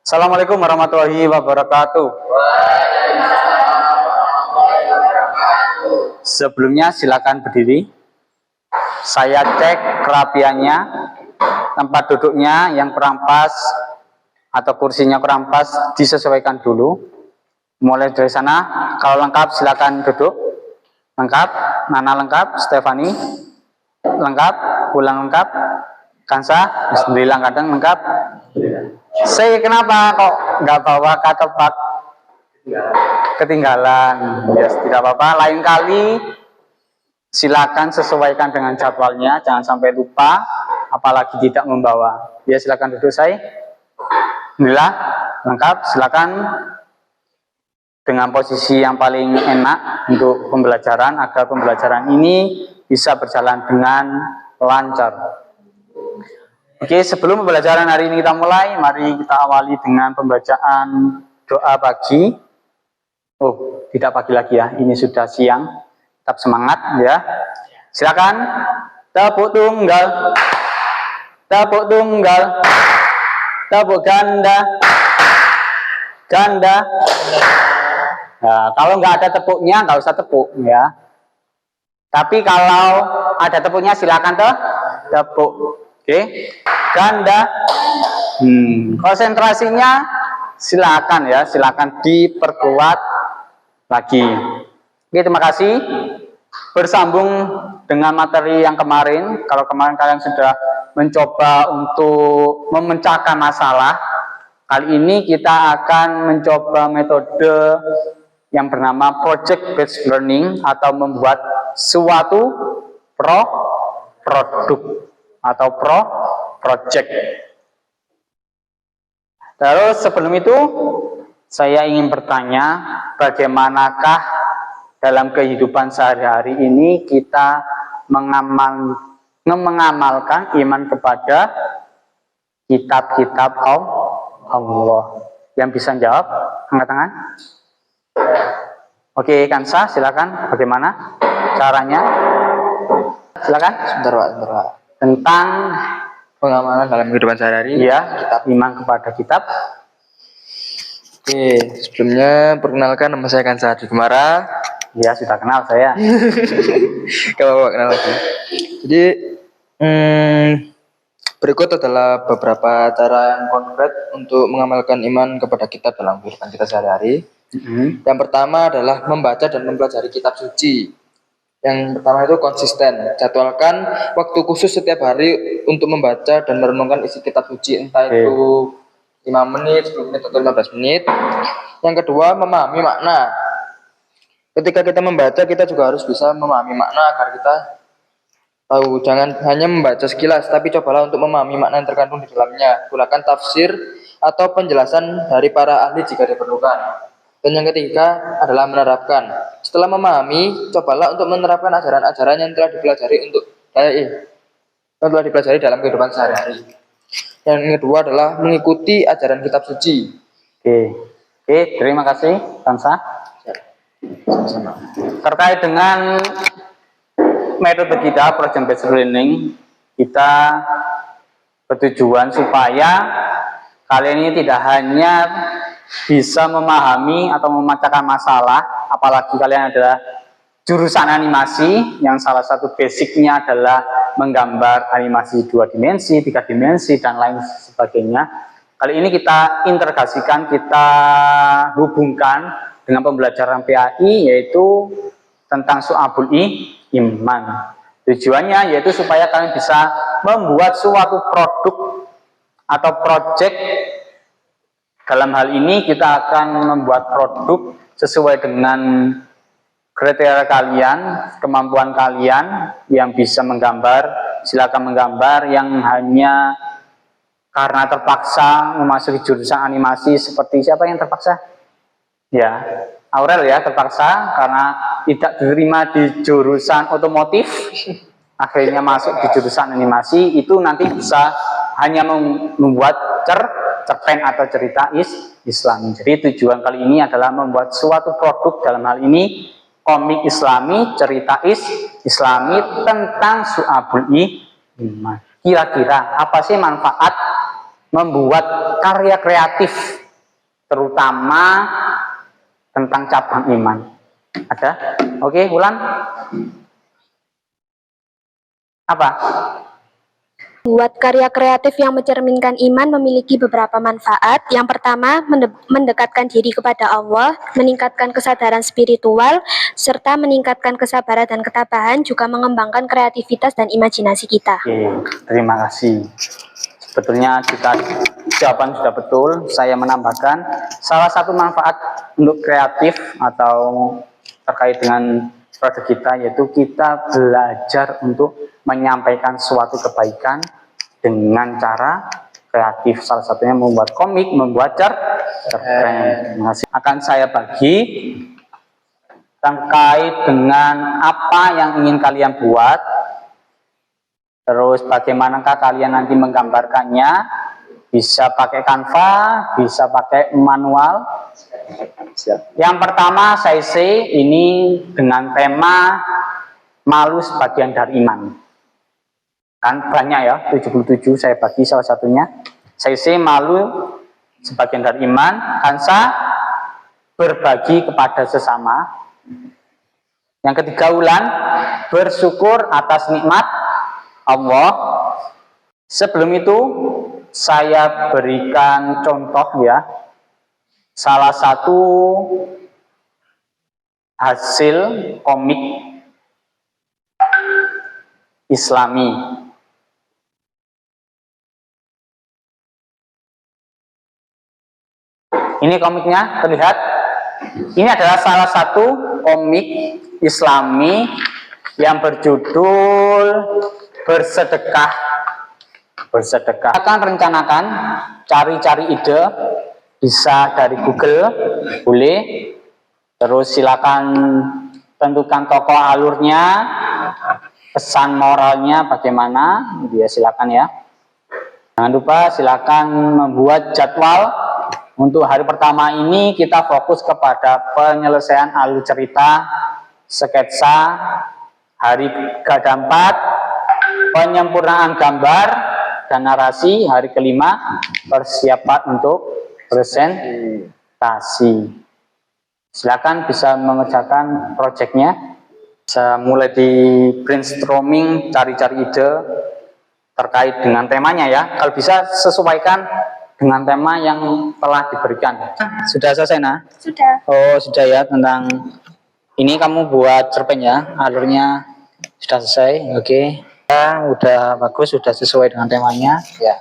Assalamualaikum warahmatullahi wabarakatuh. Sebelumnya silakan berdiri. Saya cek kerapiannya, tempat duduknya yang kurang pas atau kursinya kurang pas disesuaikan dulu. Mulai dari sana, kalau lengkap silakan duduk. Lengkap, Nana lengkap, Stefani lengkap, Pulang lengkap, Kansa, Alhamdulillah kadang lengkap. Saya kenapa kok nggak bawa katepak ketinggalan? Ya tidak apa-apa, lain kali silakan sesuaikan dengan jadwalnya, jangan sampai lupa, apalagi tidak membawa. Ya silakan duduk saya. Alhamdulillah lengkap, silakan dengan posisi yang paling enak untuk pembelajaran agar pembelajaran ini bisa berjalan dengan lancar. Oke, sebelum pembelajaran hari ini kita mulai, mari kita awali dengan pembacaan doa pagi. Oh, tidak pagi lagi ya, ini sudah siang. Tetap semangat ya. Silakan. Tepuk tunggal, tepuk tunggal, tepuk ganda, ganda. Nah, kalau nggak ada tepuknya, nggak usah tepuk ya. Tapi kalau ada tepuknya, silakan tepuk. Oke, ganda. Konsentrasinya silakan ya, silakan diperkuat lagi. Oke, terima kasih. Bersambung dengan materi yang kemarin. Kalau kemarin kalian sudah mencoba untuk memecahkan masalah, kali ini kita akan mencoba metode yang bernama project based learning atau membuat suatu produk atau project. Terus sebelum itu saya ingin bertanya, bagaimanakah dalam kehidupan sehari-hari ini kita mengamalkan iman kepada kitab-kitab Allah? Yang bisa jawab, angkat tangan. Oke, Kansa, silakan. Bagaimana caranya? Silakan. Sebentar Pak. Tentang Pengamalan dalam kehidupan sehari-hari. Iya, iman kepada kitab. Oke, sebelumnya perkenalkan, nama saya Kansa Adi Gemara. Ya, sudah kenal saya. Kalau kenal lagi. Jadi berikut adalah beberapa cara yang konkret untuk mengamalkan iman kepada kitab dalam kehidupan kita sehari-hari. Yang pertama adalah membaca dan mempelajari kitab suci. Yang pertama itu konsisten. Jadwalkan waktu khusus setiap hari untuk membaca dan merenungkan isi kitab suci, entah itu 5 menit, 10 menit, atau 15 menit. Yang kedua, memahami makna. Ketika kita membaca, kita juga harus bisa memahami makna agar kita tahu. Jangan hanya membaca sekilas, tapi cobalah untuk memahami makna yang terkandung di dalamnya. Gunakan tafsir atau penjelasan dari para ahli jika diperlukan. Dan yang ketiga adalah menerapkan. Setelah memahami, cobalah untuk menerapkan ajaran-ajaran yang telah dipelajari dalam kehidupan sehari-hari. Yang kedua adalah mengikuti ajaran kitab suci. Oke, terima kasih, Kansa. Sama-sama. Terkait dengan metode kita project based learning, kita bertujuan supaya kalian ini tidak hanya bisa memahami atau memecahkan masalah, apalagi kalian adalah jurusan animasi yang salah satu basicnya adalah menggambar animasi 2 dimensi, 3 dimensi, dan lain sebagainya. Kali ini kita integrasikan, kita hubungkan dengan pembelajaran PAI, yaitu tentang Syu'abul Iman. Tujuannya yaitu supaya kalian bisa membuat suatu produk atau project. Dalam hal ini kita akan membuat produk sesuai dengan kriteria kalian, kemampuan kalian. Yang bisa menggambar, silakan menggambar. Yang hanya karena terpaksa memasuki jurusan animasi, seperti siapa yang terpaksa? Ya, Aurel ya, terpaksa karena tidak diterima di jurusan otomotif, akhirnya masuk di jurusan animasi. Itu nanti bisa hanya membuat cerpen atau cerita Islami. Jadi tujuan kali ini adalah membuat suatu produk, dalam hal ini komik Islami, cerita Islami tentang Syu'abul Iman. Kira-kira apa sih manfaat membuat karya kreatif, terutama tentang cabang iman. Ada? Oke, Wulan? Apa? Buat karya kreatif yang mencerminkan iman memiliki beberapa manfaat. Yang pertama, mendekatkan diri kepada Allah, meningkatkan kesadaran spiritual, serta meningkatkan kesabaran dan ketabahan, juga mengembangkan kreativitas dan imajinasi kita. Oke, terima kasih. Sebetulnya jawaban sudah betul. Saya menambahkan salah satu manfaat untuk kreatif atau terkait dengan produk kita, yaitu kita belajar untuk menyampaikan suatu kebaikan dengan cara kreatif. Salah satunya membuat komik, membuat cerpen. Akan saya bagi terkait dengan apa yang ingin kalian buat, terus bagaimanakah kalian nanti menggambarkannya. Bisa pakai Canva, bisa pakai manual. Yang pertama saya ini dengan tema malu sebagian dari iman. Kan banyak ya, 77 saya bagi salah satunya. Saya malu sebagian dari iman. Kansa berbagi kepada sesama. Yang ketiga Wulan bersyukur atas nikmat Allah. Sebelum itu saya berikan contoh ya, salah satu hasil komik Islami. Ini komiknya terlihat. Ini adalah salah satu komik Islami yang berjudul Bersedekah. Akan rencanakan cari-cari ide, bisa dari Google, boleh. Terus silakan tentukan tokoh alurnya, pesan moralnya bagaimana, dia silakan ya. Jangan lupa silakan membuat jadwal. Untuk hari pertama ini kita fokus kepada penyelesaian alur cerita, sketsa. Hari keempat penyempurnaan gambar dan narasi. Hari kelima persiapan untuk presentasi. Silakan bisa mengerjakan proyeknya. Bisa mulai di brainstorming, cari-cari ide terkait dengan temanya ya. Kalau bisa sesuaikan dengan tema yang telah diberikan. Sudah selesai, Nah? Sudah. Oh, sudah ya. Tentang ini kamu buat cerpen ya. Alurnya sudah selesai. Oke. Ya, udah bagus, sudah sesuai dengan temanya. Ya.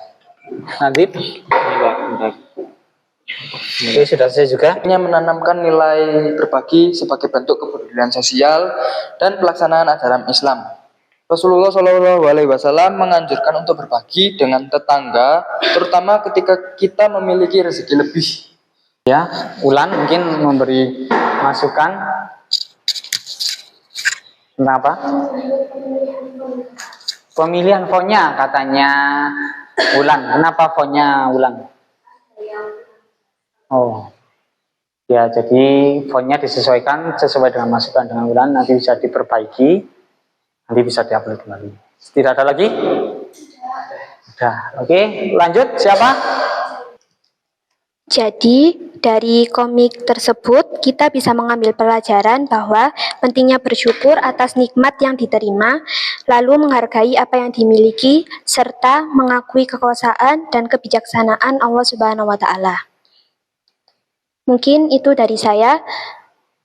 Nanti. Oke, sudah selesai juga. Menanamkan nilai berbagi sebagai bentuk kepedulian sosial dan pelaksanaan ajaran Islam. Rasulullah Shallallahu Alaihi Wasallam menganjurkan untuk berbagi dengan tetangga, terutama ketika kita memiliki rezeki lebih. Ya, Wulan mungkin memberi masukan tentang apa? Pemilihan fontnya katanya Wulan. Kenapa fontnya Wulan? Oh, ya jadi fontnya disesuaikan sesuai dengan masukan dengan Wulan. Nanti bisa diperbaiki, nanti bisa diupload kembali. Tidak ada lagi? Sudah. Oke, lanjut. Siapa? Jadi, dari komik tersebut kita bisa mengambil pelajaran bahwa pentingnya bersyukur atas nikmat yang diterima, lalu menghargai apa yang dimiliki, serta mengakui kekuasaan dan kebijaksanaan Allah Subhanahu wa Ta'ala. Mungkin itu dari saya.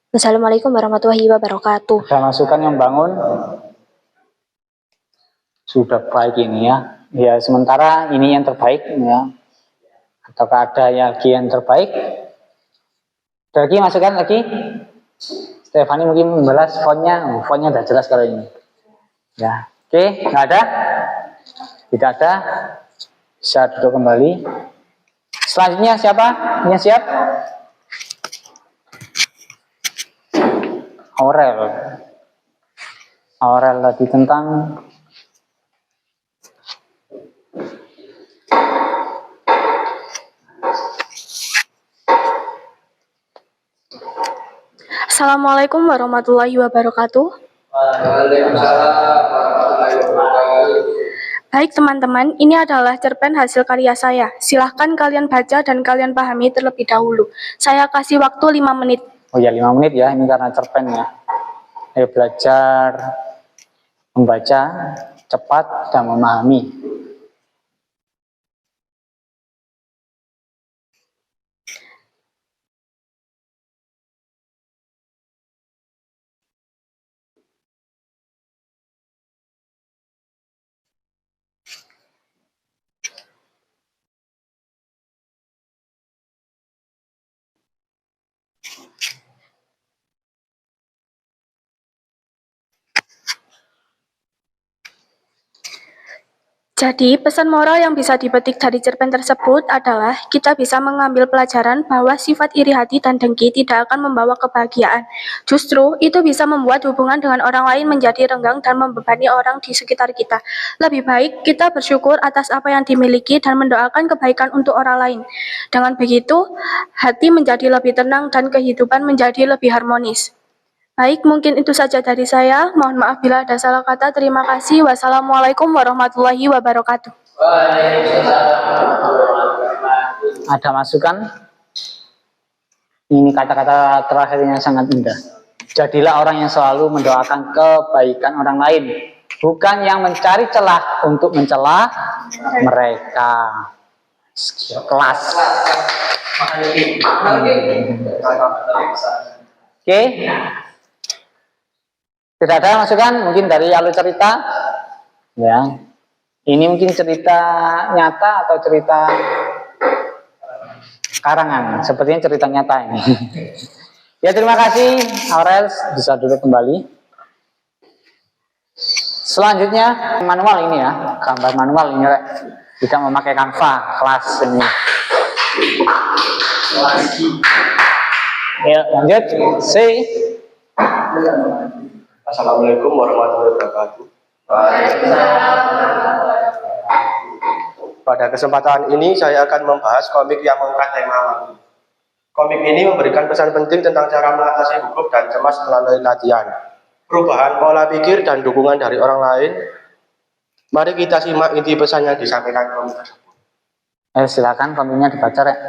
Wassalamualaikum warahmatullahi wabarakatuh. Ada masukan yang bangun? Sudah baik ini ya. Ya, sementara ini yang terbaik ya. Ataukah ada lagi yang terbaik? Ada lagi masukan lagi? Stefani mungkin membalas fontnya. Fontnya sudah jelas kalau ini. Ya, oke, nggak ada? Tidak ada? Bisa duduk kembali. Selanjutnya siapa? Yang siap? Aurel tadi tentang Assalamualaikum warahmatullahi wabarakatuh. Waalaikumsalam warahmatullahi wabarakatuh. Baik teman-teman, ini adalah cerpen hasil karya saya. Silahkan kalian baca dan kalian pahami terlebih dahulu. Saya kasih waktu 5 menit. Oh ya, 5 menit ya, ini karena cerpen ya. Ayo belajar membaca cepat dan memahami. Jadi, pesan moral yang bisa dipetik dari cerpen tersebut adalah kita bisa mengambil pelajaran bahwa sifat iri hati dan dengki tidak akan membawa kebahagiaan. Justru, itu bisa membuat hubungan dengan orang lain menjadi renggang dan membebani orang di sekitar kita. Lebih baik kita bersyukur atas apa yang dimiliki dan mendoakan kebaikan untuk orang lain. Dengan begitu, hati menjadi lebih tenang dan kehidupan menjadi lebih harmonis. Baik, mungkin itu saja dari saya. Mohon maaf bila ada salah kata. Terima kasih. Wassalamualaikum warahmatullahi wabarakatuh. Ada masukan? Ini kata-kata terakhirnya sangat indah. Jadilah orang yang selalu mendoakan kebaikan orang lain, bukan yang mencari celah untuk mencela mereka. Kelas. Oke. Tidak ada masukan mungkin dari alur cerita? Ya. Ini mungkin cerita nyata atau cerita karangan? Sepertinya cerita nyata ini. Ya, terima kasih Aurel, bisa duduk kembali. Selanjutnya manual ini ya, gambar manual ini Rek. Tidak memakai Canva kelas ini. Ya, lanjut. Assalamualaikum warahmatullahi wabarakatuh. Pada kesempatan ini saya akan membahas komik yang mengangkat tema malu. Komik ini memberikan pesan penting tentang cara mengatasi gugup dan cemas melalui latihan, perubahan pola pikir dan dukungan dari orang lain. Mari kita simak inti pesan yang disampaikan komik tersebut. Silakan komiknya dibaca Rek.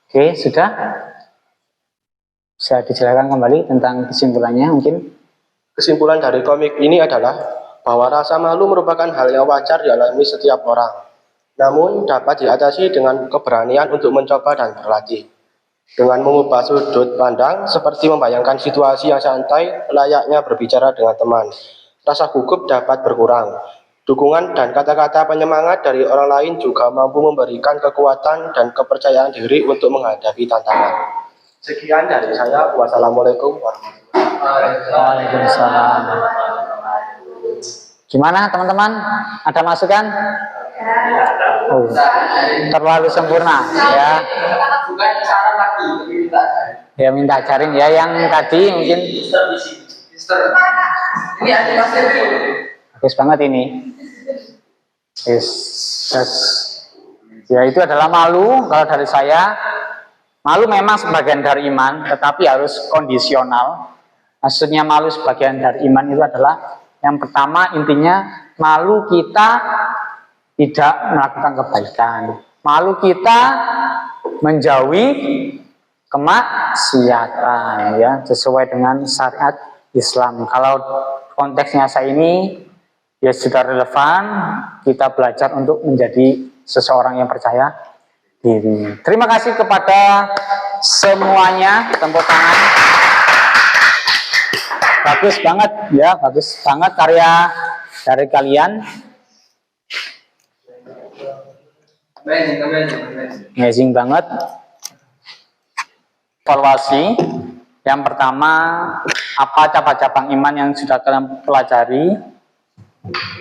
Oke, sudah? Bisa dijelaskan kembali tentang kesimpulannya mungkin? Kesimpulan dari komik ini adalah bahwa rasa malu merupakan hal yang wajar dialami setiap orang, namun dapat diatasi dengan keberanian untuk mencoba dan berlatih. Dengan mengubah sudut pandang seperti membayangkan situasi yang santai layaknya berbicara dengan teman, rasa gugup dapat berkurang. Dukungan dan kata-kata penyemangat dari orang lain juga mampu memberikan kekuatan dan kepercayaan diri untuk menghadapi tantangan. Sekian dari saya. Wassalamualaikum warahmatullahi wabarakatuh. Waalaikumsalam. Gimana teman-teman? Ada masukan? Oh, terlalu sempurna ya. Ya minta ajarin ya yang tadi mungkin. Bagus banget ini. Yes. Ya itu adalah malu. Kalau dari saya, malu memang sebagian dari iman, tetapi harus kondisional. Maksudnya malu sebagian dari iman itu adalah yang pertama intinya malu kita tidak melakukan kebaikan. Malu kita menjauhi kemaksiatan ya sesuai dengan syariat Islam. Kalau konteksnya saya ini ya sudah relevan, kita belajar untuk menjadi seseorang yang percaya diri. Terima kasih kepada semuanya, tepuk tangan. Bagus banget ya, bagus banget karya dari kalian. Amazing banget. Evaluasi. Yang pertama, apa cabang-cabang iman yang sudah kalian pelajari?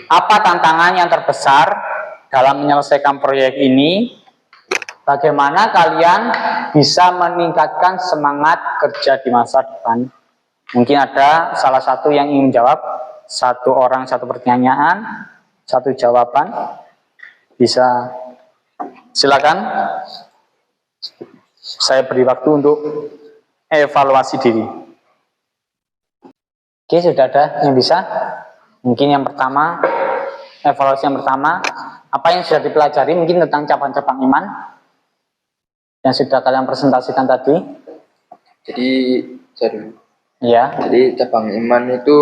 Apa tantangan yang terbesar dalam menyelesaikan proyek ini? Bagaimana kalian bisa meningkatkan semangat kerja di masa depan? Mungkin ada salah satu yang ingin menjawab, satu orang satu pertanyaan, satu jawaban. Bisa, silakan. Saya beri waktu untuk evaluasi diri. Oke, sudah ada yang bisa? Mungkin yang pertama, evaluasi yang pertama, apa yang sudah dipelajari mungkin tentang cabang-cabang iman yang sudah kalian presentasikan tadi? Jadi Ya. Jadi cabang iman itu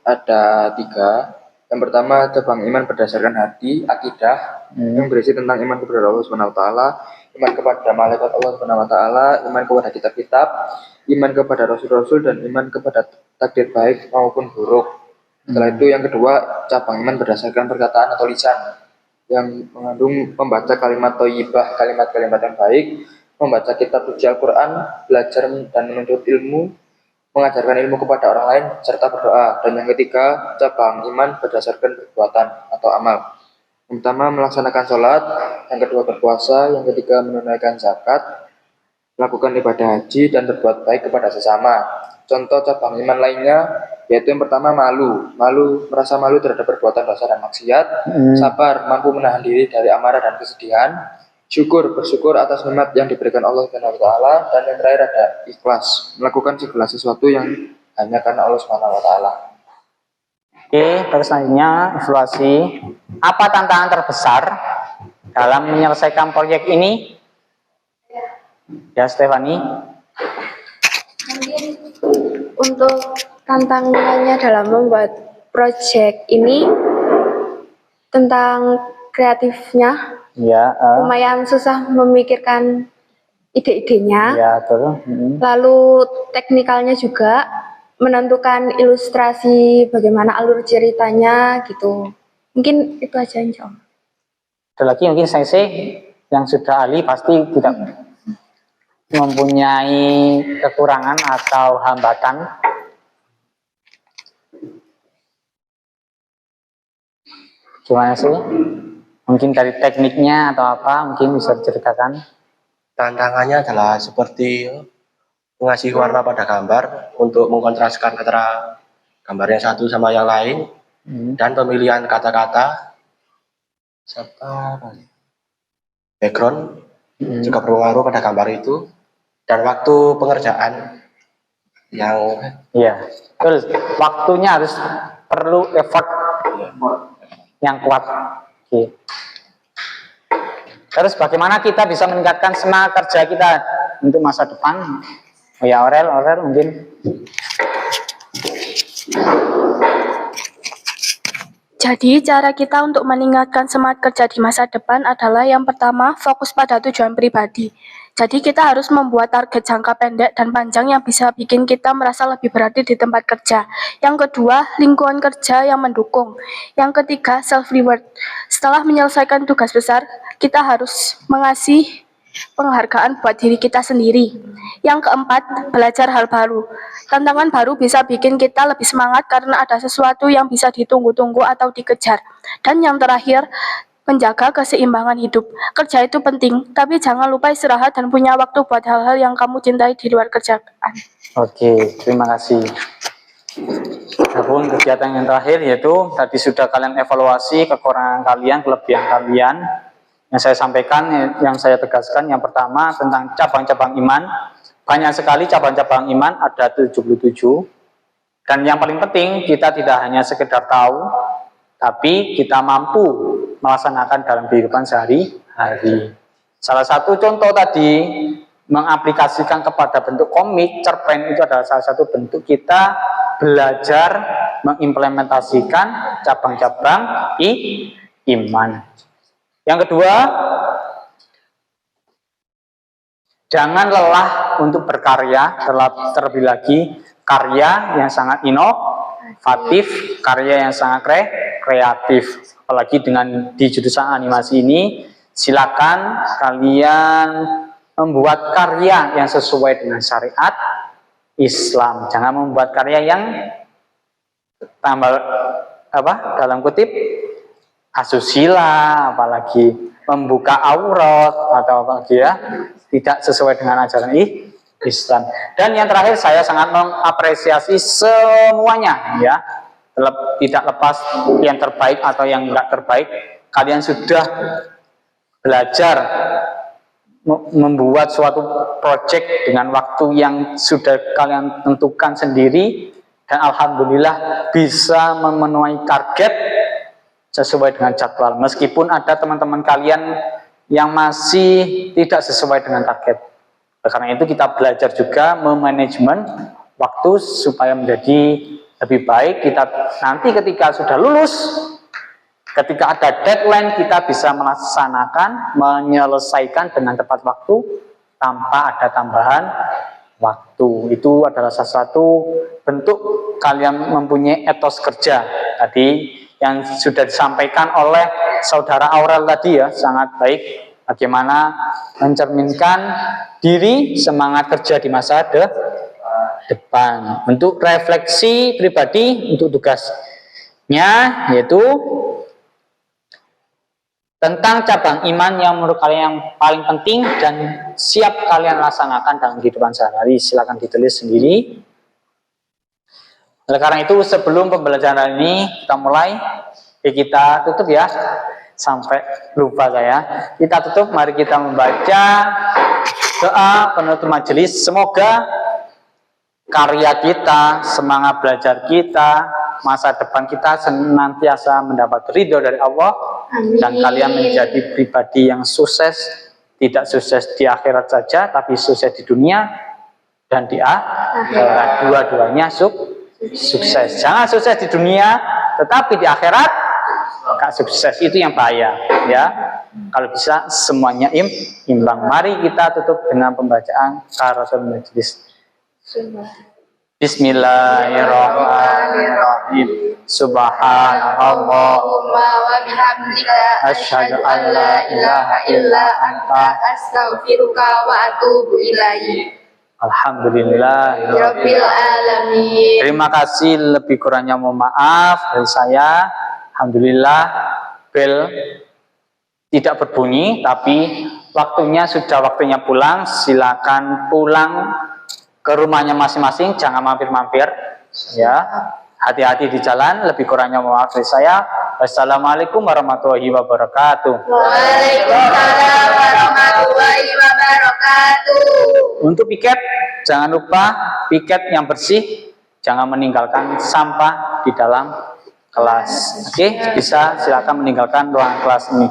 ada 3. Yang pertama cabang iman berdasarkan hati, akidah, yang berisi tentang iman kepada Allah Subhanahu wa taala, iman kepada malaikat Allah Subhanahu wa taala, iman kepada kitab-kitab, iman kepada rasul-rasul, dan iman kepada takdir baik maupun buruk. Setelah itu yang kedua cabang iman berdasarkan perkataan atau lisan, yang mengandung membaca kalimat thayyibah, kalimat-kalimat yang baik, membaca kitab suci Al-Quran, belajar dan menuntut ilmu, mengajarkan ilmu kepada orang lain, serta berdoa. Dan yang ketiga, cabang iman berdasarkan perbuatan atau amal. Yang pertama, melaksanakan sholat, yang kedua berpuasa, yang ketiga menunaikan zakat, melakukan ibadah haji, dan berbuat baik kepada sesama. Contoh cabang iman lainnya, yaitu yang pertama merasa malu terhadap perbuatan dosa dan maksiat, sabar, mampu menahan diri dari amarah dan kesedihan, bersyukur atas nikmat yang diberikan Allah Subhanahu wa taala, dan yang terakhir ada ikhlas, melakukan segala sesuatu yang hanya karena Allah Subhanahu wa taala. Oke, terus selanjutnya evaluasi. Apa tantangan terbesar dalam menyelesaikan proyek ini? Ya, Stefani. Mungkin untuk tantangannya dalam membuat proyek ini tentang kreatifnya, Ya, lumayan susah memikirkan ide-idenya. ya, betul. Lalu teknikalnya juga menentukan ilustrasi bagaimana alur ceritanya gitu. Mungkin itu aja insya Allah. Ada lagi mungkin Sensei yang sudah ahli pasti tidak mempunyai kekurangan atau hambatan. Gimana sih? Mungkin dari tekniknya atau apa, mungkin bisa diceritakan. Tantangannya adalah seperti mengasih warna pada gambar untuk mengkontraskan antara gambar yang satu sama yang lain, dan pemilihan kata-kata serta background juga berpengaruh pada gambar itu, dan waktu pengerjaan yang Iya, betul. Waktunya harus perlu effort yang kuat. Oke. Terus bagaimana kita bisa meningkatkan semangat kerja kita untuk masa depan? Oh ya, Aurel mungkin. Jadi cara kita untuk meningkatkan semangat kerja di masa depan adalah yang pertama, fokus pada tujuan pribadi. Jadi kita harus membuat target jangka pendek dan panjang yang bisa bikin kita merasa lebih berarti di tempat kerja. Yang kedua, lingkungan kerja yang mendukung. Yang ketiga, self-reward. Setelah menyelesaikan tugas besar, kita harus mengasih penghargaan buat diri kita sendiri. Yang keempat, belajar hal baru. Tantangan baru bisa bikin kita lebih semangat karena ada sesuatu yang bisa ditunggu-tunggu atau dikejar. Dan yang terakhir, menjaga keseimbangan hidup. Kerja itu penting, tapi jangan lupa istirahat dan punya waktu buat hal-hal yang kamu cintai di luar kerjaan. Oke, terima kasih. Adapun kegiatan yang terakhir yaitu tadi sudah kalian evaluasi kekurangan kalian, kelebihan kalian. Yang saya sampaikan, yang saya tegaskan, yang pertama tentang cabang-cabang iman. Banyak sekali cabang-cabang iman, ada 77. Dan yang paling penting, kita tidak hanya sekedar tahu, tapi kita mampu melaksanakan dalam kehidupan sehari-hari. Salah satu contoh tadi, mengaplikasikan kepada bentuk komik, cerpen itu adalah salah satu bentuk kita belajar mengimplementasikan cabang-cabang iman. Yang kedua, jangan lelah untuk berkarya, terlebih lagi karya yang sangat inovatif, karya yang sangat kreatif. Apalagi dengan di jurusan animasi ini, silakan kalian membuat karya yang sesuai dengan syariat Islam. Jangan membuat karya yang tambah dalam kutip asusila, apalagi membuka aurat atau apalagi ya, tidak sesuai dengan ajaran Islam. Dan yang terakhir, saya sangat mengapresiasi semuanya ya, tidak lepas yang terbaik atau yang enggak terbaik. Kalian sudah belajar membuat suatu proyek dengan waktu yang sudah kalian tentukan sendiri, dan alhamdulillah bisa memenuhi target sesuai dengan jadwal, meskipun ada teman-teman kalian yang masih tidak sesuai dengan target. Karena itu kita belajar juga memanajemen waktu supaya menjadi lebih baik. Kita nanti ketika sudah lulus, ketika ada deadline, kita bisa melaksanakan, menyelesaikan dengan tepat waktu tanpa ada tambahan waktu. Itu adalah salah satu bentuk kalian mempunyai etos kerja tadi yang sudah disampaikan oleh saudara Aurel tadi ya, sangat baik. Bagaimana mencerminkan diri, semangat kerja di masa depan. Untuk refleksi pribadi untuk tugasnya yaitu tentang cabang iman yang menurut kalian yang paling penting dan siap kalian laksanakan dalam kehidupan sehari-hari. Silakan ditulis sendiri. Oleh karena itu, sebelum pembelajaran ini kita mulai, kita tutup ya, sampai lupa saya. Kita tutup, mari kita membaca doa penutup majelis. Semoga karya kita, semangat belajar kita, masa depan kita senantiasa mendapat ridho dari Allah. Amin. Dan kalian menjadi pribadi yang sukses, tidak sukses di akhirat saja, tapi sukses di dunia dan di akhirat. Dua-duanya sukses. Jangan sukses di dunia, tetapi di akhirat gak sukses. Itu yang bahaya ya. Kalau bisa semuanya imbang. Mari kita tutup dengan pembacaan karatul majlis. Bismillahirrahmanirrahim. Subhanallahumma wa bihamdika asyhadu an la ilaha illa anta astaghfiruka wa atubu ilaik. Alhamdulillah Rabbil alamin. Terima kasih, lebih kurangnya mohon maaf dari saya. Alhamdulillah bel tidak berbunyi, tapi waktunya pulang. Silakan pulang ke rumahnya masing-masing, jangan mampir-mampir ya. Hati-hati di jalan, lebih kurangnya mohon maaf dari saya. Wassalamualaikum warahmatullahi wabarakatuh. Waalaikumsalam warahmatullahi wabarakatuh. Untuk piket, jangan lupa piket yang bersih, jangan meninggalkan sampah di dalam kelas. Oke, bisa silakan meninggalkan ruangan kelas ini.